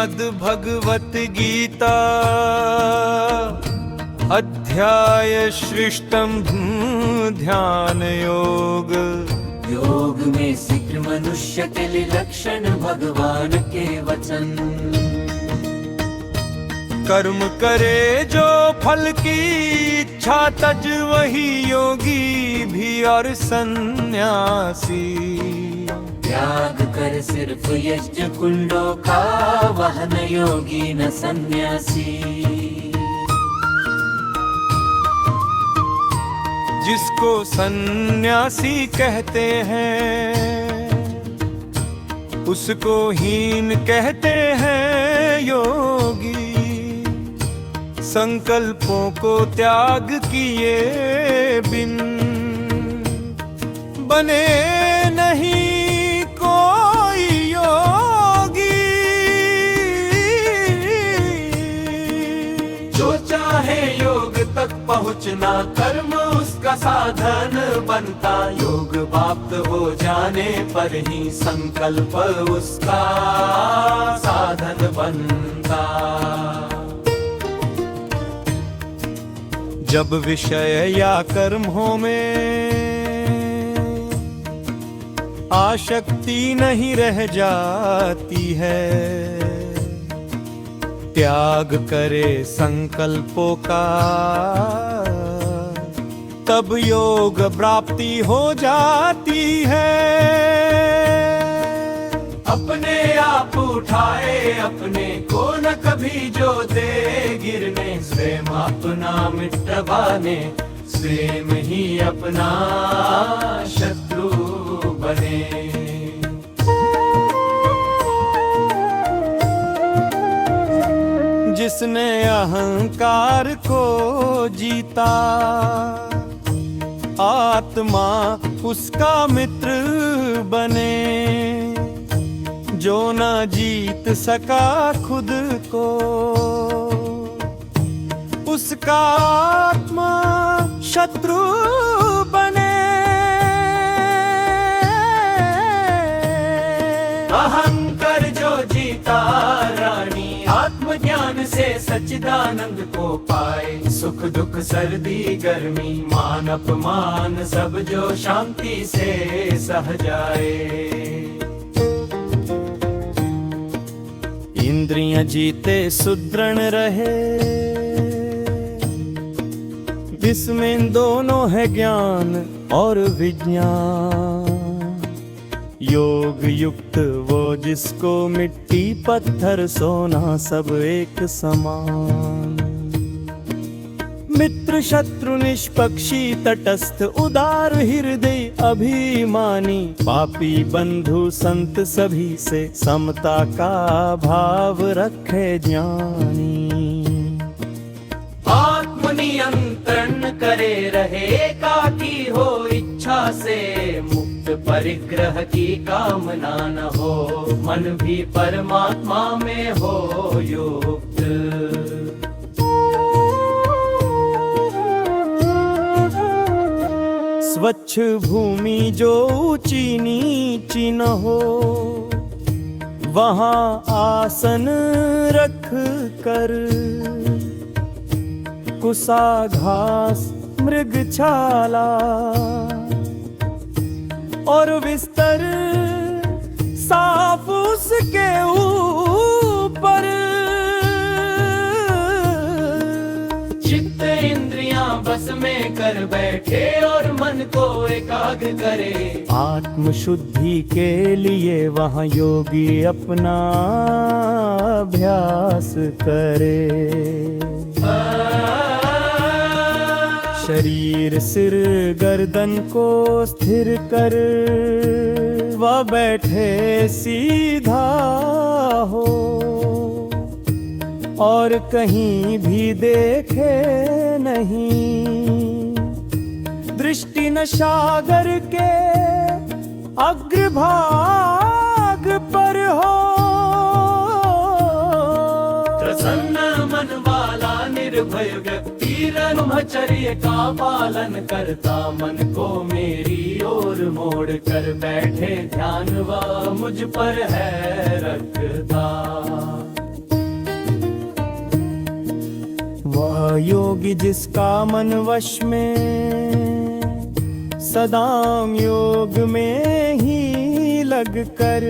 श्रीमद् भगवत गीता अध्याय श्रेष्ठम ध्यान योग। योग में शीघ्र मनुष्य के लिए लक्षण भगवान के वचन। कर्म करे जो फल की इच्छा तज वही योगी भी और सन्यासी। त्याग कर सिर्फ यज्ञ कुंडों का वह न योगी न सन्यासी। जिसको सन्यासी कहते हैं उसको हीन कहते हैं योगी। संकल्पों को त्याग किए बिन बने नहीं कोई योगी। जो चाहे योग तक पहुँचना कर्म उसका साधन बनता। योग प्राप्त हो जाने पर ही संकल्प उसका साधन बनता। जब विषय या कर्मों में आसक्ति नहीं रह जाती है, त्याग करे संकल्पों का तब योग प्राप्ति हो जाती है। अपने आप उठाए अपने को न कभी जो दे गिरने। स्वयं अपना मित्र बने स्वयं ही अपना शत्रु बने। जिसने अहंकार को जीता आत्मा उसका मित्र बने। जो न जीत सका खुद को उसका आत्मा शत्रु बने। अहंकार जो जीता रानी आत्मज्ञान से सच्चिदानंद को पाए। सुख दुख सर्दी गर्मी मान अपमान सब जो शांति से सह जाए। इंद्रियां जीते सुदृढ़ रहे जिसमें दोनों है ज्ञान और विज्ञान। योग युक्त वो जिसको मिट्टी पत्थर सोना सब एक समान। मित्र शत्रु निष्पक्षी तटस्थ उदार हृदय अभिमानी। पापी बंधु संत सभी से समता का भाव रखे ज्ञानी। आत्मनियंत्रण करे रहे एकाकी हो इच्छा से मुक्त। परिग्रह की कामना न हो मन भी परमात्मा में हो युक्त। स्वच्छ भूमि जो ऊंची नीची न हो वहाँ आसन रख कर। कुसा घास मृगछाला और बिस्तर साफ उसके ऊपर। चित्त इंद्रियां बस में कर बैठे और मन को एकाग्र करे। आत्म शुद्धि के लिए वहाँ योगी अपना अभ्यास करे। शरीर सिर गर्दन को स्थिर कर वह बैठे सीधा हो और कहीं भी देखे नहीं। दृष्टि न सागर के अग्रभाग पर हो। प्रसन्न मन वाला निर्भय व्यक्ति ब्रह्मचर्य का पालन करता। मन को मेरी ओर मोड़ कर बैठे ध्यान वह मुझ पर है रखता। वह योगी जिसका मन वश में सदाम योग में ही लग कर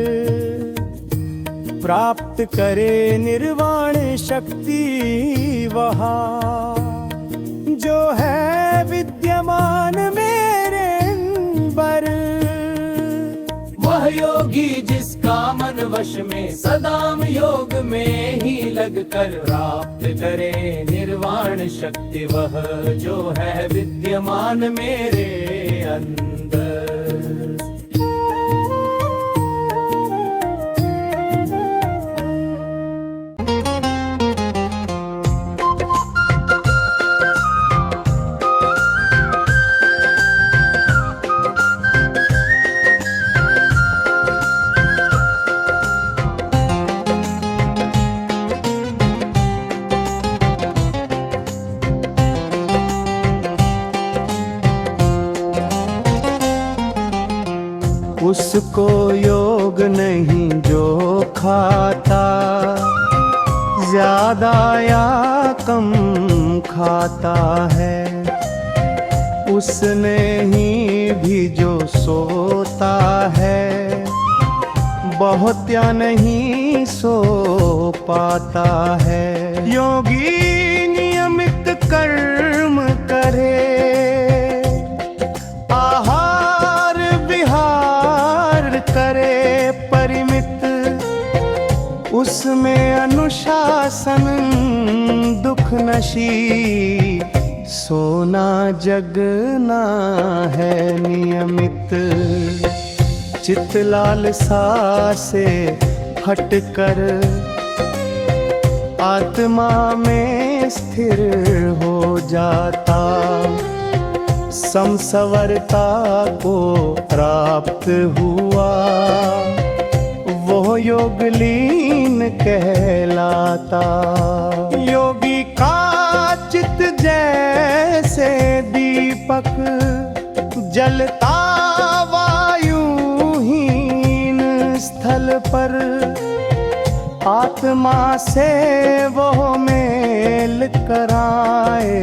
प्राप्त करे निर्वाण शक्ति वहाँ जो है विद्यमान मेरे अंबर। वह योगी जिसका मन वश में सदाम योग में ही लग कर प्राप्त करे निर्वाण शक्ति वह जो है विद्यमान मेरे अंदर। उसको योग नहीं जो खाता ज्यादा या कम खाता है, उसने ही भी जो सोता है बहुत या नहीं सो पाता है। योगी नियमित कर्म करे करे परिमित, उसमें अनुशासन दुख नशी सोना जगना है नियमित। चित लालसा से हटकर आत्मा में स्थिर हो जाता, समसवरता को प्राप्त हुआ वो योगलीन कहलाता। योगी का चित जैसे दीपक जलता वायुहीन स्थल पर, आत्मा से वो मेल कराए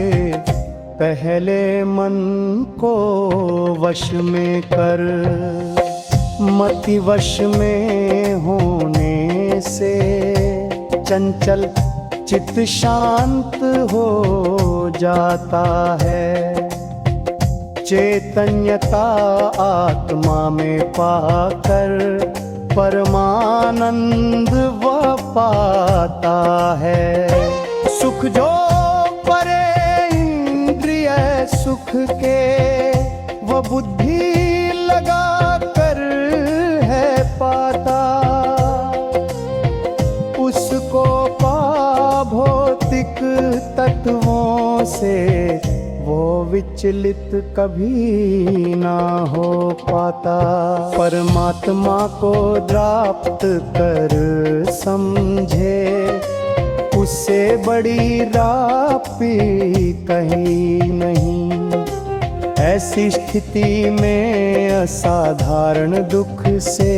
पहले मन को वश में कर। मति वश में होने से चंचल चित्त शांत हो जाता है। चैतन्यता आत्मा में पाकर परमानंद वह पाता है। सुख जो परे सुख के वह बुद्धि लगा कर है पाता, उसको पा भौतिक तत्वों से वो विचलित कभी ना हो पाता। परमात्मा को प्राप्त कर समझे उससे बड़ी रापी कहीं नहीं। ऐसी स्थिति में असाधारण दुख से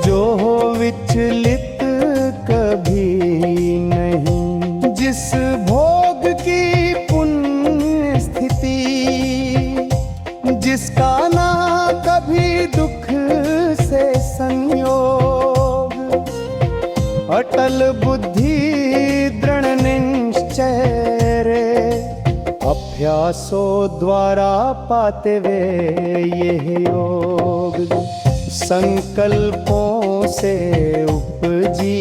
जो हो विचलित कभी नहीं। जिस भोग की पुण्य स्थिति जिसका ना कभी दुख से संयोग, अटल बुद्धि दृढ़ निश्चय रे अभ्यासों द्वारा पाते वे ये योग। संकल्पों से उपजी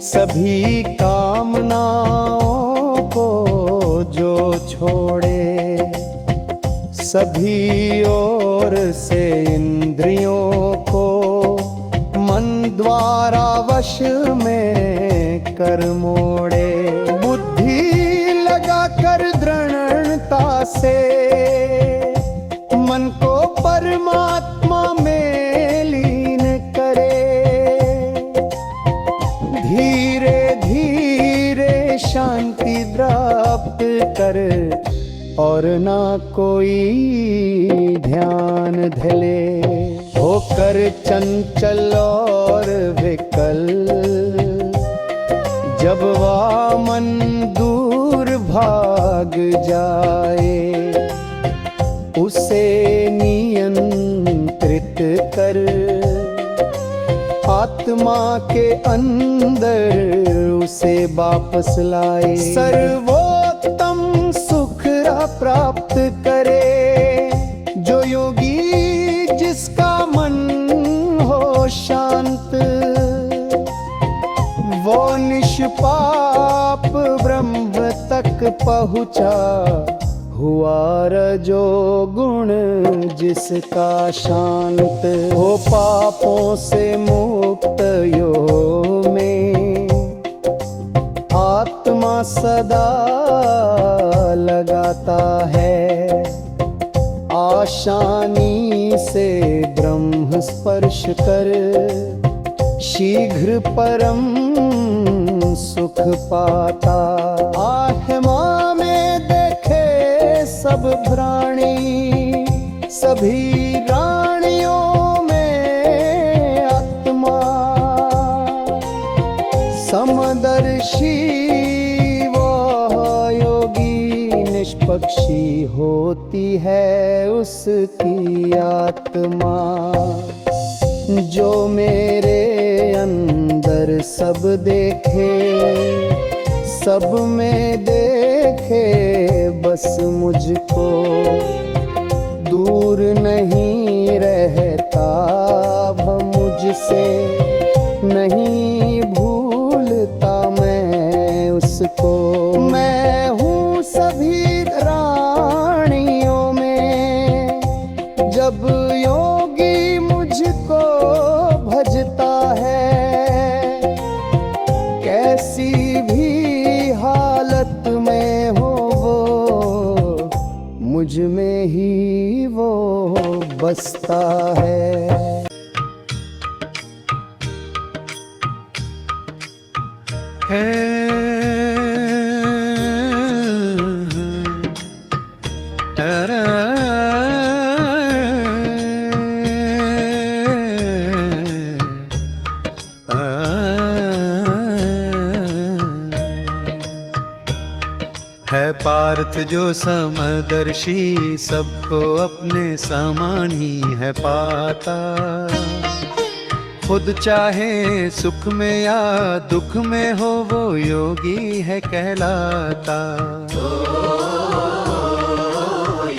सभी कामनाओं को जो छोड़े, सभी ओर से इंद्रियों को मन द्वारा वश में कर मोड़े। बुद्धि लगा कर दृढ़ता से मन को परमात्मा में लीन करे। धीरे धीरे शांति प्राप्त कर और ना कोई ध्यान धले। होकर चंचल और विकल जब वह मन दूर भाग जाए, उसे नियंत्रित कर, आत्मा के अंदर उसे वापस लाए। सर्वोत्तम सुख प्राप्त करे जो योगी, जिसका मन हो शांत, वो निष्पाप ब्रह्म तक पहुँचा हुआ। रजो गुण जिसका शांत हो, पापों से मुक्त योग में आत्मा सदा लगाता है। आसानी से ब्रह्म स्पर्श कर, शीघ्र परम सुख पाता। आत्मा में देखे सब प्राणी, सभी प्राणियों में आत्मा समदर्शी। वो योगी निष्पक्षी होती है उसकी आत्मा, जो मेरे अंदर सब देखे, सब में देखे बस मुझको। दूर नहीं रहता वह मुझसे, नहीं भूलता मैं उसको। मैं हूँ सभी प्राणियों में, जब योगी मुझको भजता है, कैसी भी हालत में हो वो, मुझ में ही वो बसता है। है पार्थ जो समदर्शी, सबको अपने समान ही है पाता। खुद चाहे सुख में या दुख में हो, वो योगी है कहलाता।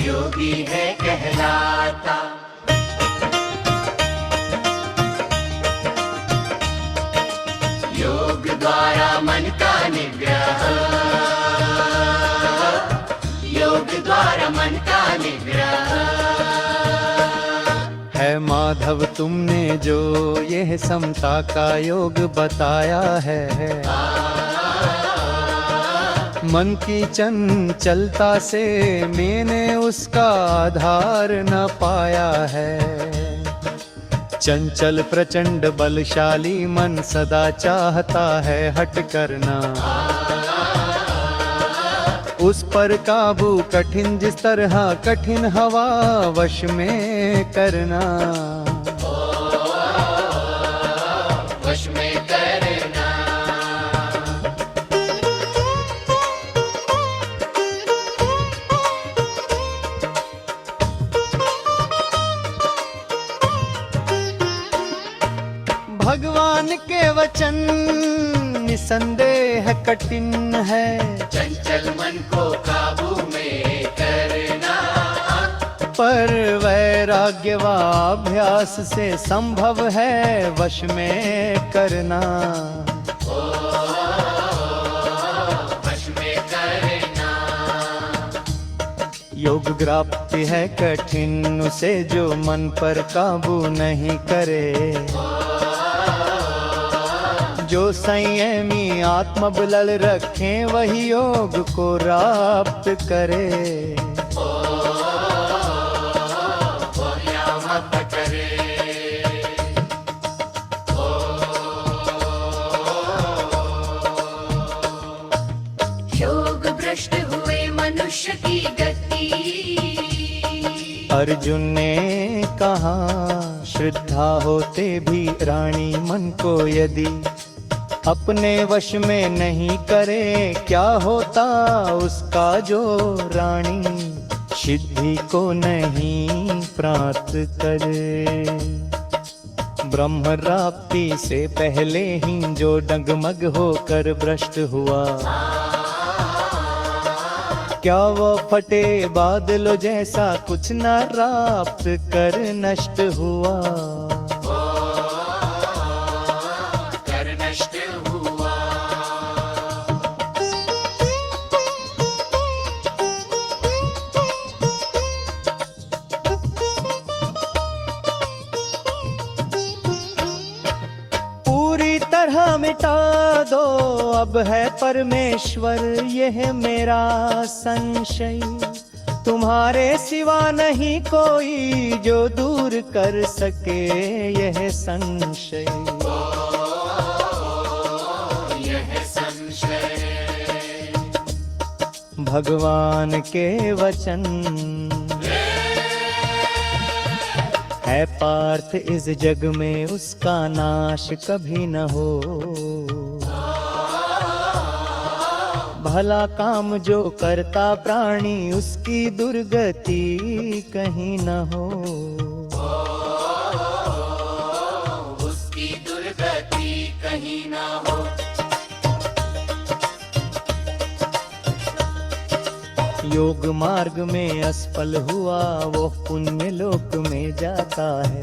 योगी है कहलाता। योग द्वारा मन का निग्रह, योग द्वारा मन का निग्रह। है माधव तुमने जो यह समता का योग बताया है, मन की चंचलता से मैंने उसका आधार न पाया है। चंचल प्रचंड बलशाली मन सदा चाहता है हट करना, उस पर काबू कठिन जिस तरह कठिन हवा वश में करना। वश में करना। भगवान के वचन निसंदेह कठिन है, चंचल मन को काबू में करना। पर वैराग्य व अभ्यास से संभव है वश में करना। वश में करना। योग प्राप्ति है कठिन उसे जो मन पर काबू नहीं करे। जो संयमी आत्मबल रखे वही योग को प्राप्त करे। योग भ्रष्ट हुए मनुष्य की गति। अर्जुन ने कहा श्रद्धा होते भी रानी मन को यदि अपने वश में नहीं करे क्या होता उसका जो रानी सिद्धि को नहीं प्राप्त करे। ब्रह्म प्राप्ति से पहले ही जो डगमग होकर भ्रष्ट हुआ, क्या वो फटे बादलों जैसा कुछ न प्राप्त कर नष्ट हुआ। मिटा दो अब है परमेश्वर यह मेरा संशय, तुम्हारे सिवा नहीं कोई जो दूर कर सके यह संशय। भगवान के वचन है पार्थ इस जग में उसका नाश कभी न हो। भला काम जो करता प्राणी उसकी दुर्गति कहीं न हो। उसकी दुर्गति कहीं न हो। योग मार्ग में असफल हुआ वो पुण्य लोक में जाता है।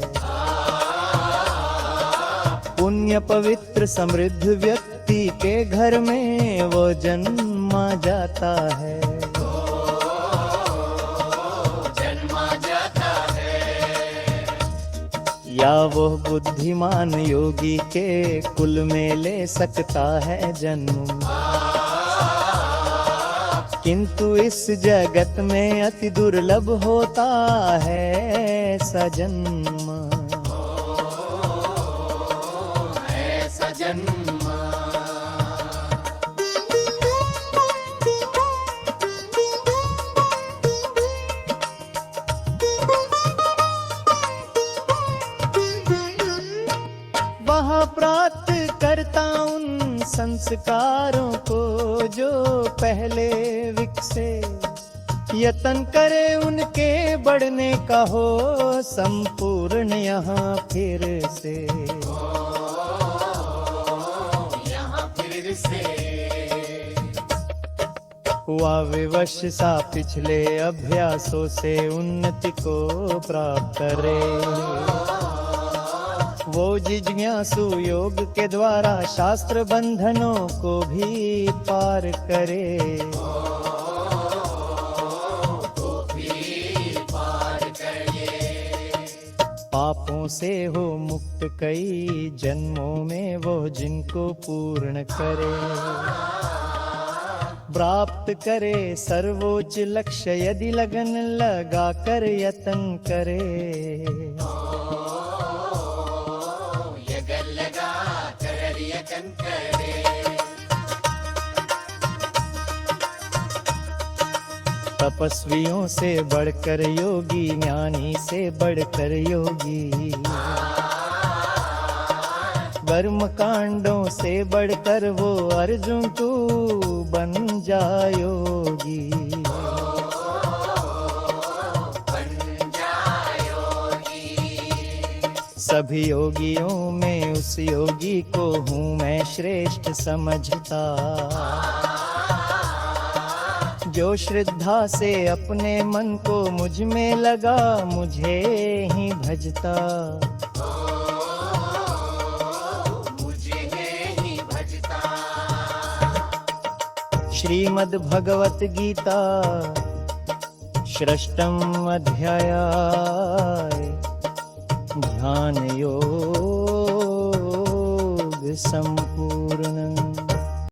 पुण्य पवित्र समृद्ध व्यक्ति के घर में वो जन्मा जाता है। जन्मा जाता है। या वो बुद्धिमान योगी के कुल में ले सकता है जन्म, किंतु इस जगत में अति दुर्लभ होता है ऐसा जन्म। ऐसा जन्म। वहाँ प्राप्त करता उन संस्कारों को जो पहले विकसे, यतन करे उनके बढ़ने का हो संपूर्ण यहाँ फिर से। यहाँ फिर से हुआ विवश सा पिछले अभ्यासों से उन्नति को प्राप्त करे। वो जिज्ञासु योग के द्वारा शास्त्र बंधनों को भी पार करे। पापों से हो मुक्त कई जन्मों में वो जिनको पूर्ण करे। प्राप्त करे सर्वोच्च लक्ष्य यदि लगन लगा कर यतन करे। तपस्वियों से बढ़कर योगी, ज्ञानी से बढ़कर योगी, कर्म कांडों से बढ़कर वो अर्जुन तू बन जा योगी। सभी योगियों में उस योगी को हूँ मैं श्रेष्ठ समझता, जो श्रद्धा से अपने मन को मुझ में लगा मुझे ही भजता। मुझे ही भजता। श्रीमद् भगवत गीता षष्ठम अध्याय ध्यान योग संपूर्ण।